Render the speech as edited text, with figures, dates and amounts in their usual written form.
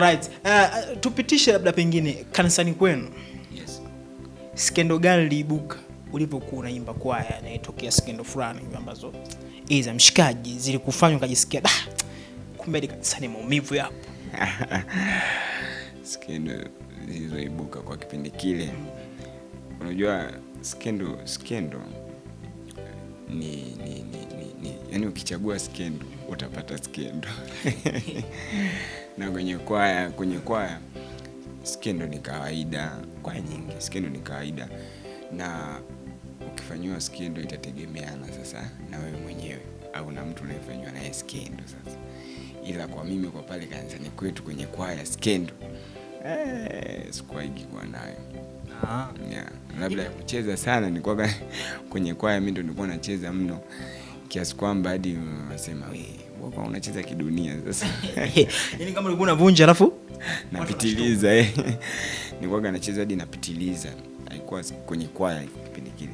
Alright. Tupitishe labda pengine kanisani kwenu. Yes. Skendo gani liibuka ulipokuwa unaimba kwaya na itokea skendo fulani ambazo za mshikaji zilikufanya ukajisikia kumbe kanisani maumivu yapo? Skendo zilizoibuka kwa kipindi kile. Unajua skendo ni yani ukichagua skendo utapata skendo. Na kwenye kwaya skendo ni kawaida, kwa nyingi skendo ni kawaida, na ukifanywa skendo itategemeana sasa na wewe mwenyewe au na mtu unayefanywa naye skendo sasa. Ila kwa mimi kwa pale kanisani kwetu kwenye kwaya skendo sikuwahi kuwa nayo. Yeah. Labda ya kucheza sana ni kwa kwenye kwaya mimi ndo nilikuwa nacheza mno kiasi kwamba hadi wasema wewe unacheza kidunia sasa. Yaani kama ulikuwa unavunja alafu napitiliza nilikuwa nacheza hadi napitiliza. Haikuwa kwenye kwaya kipindi kile.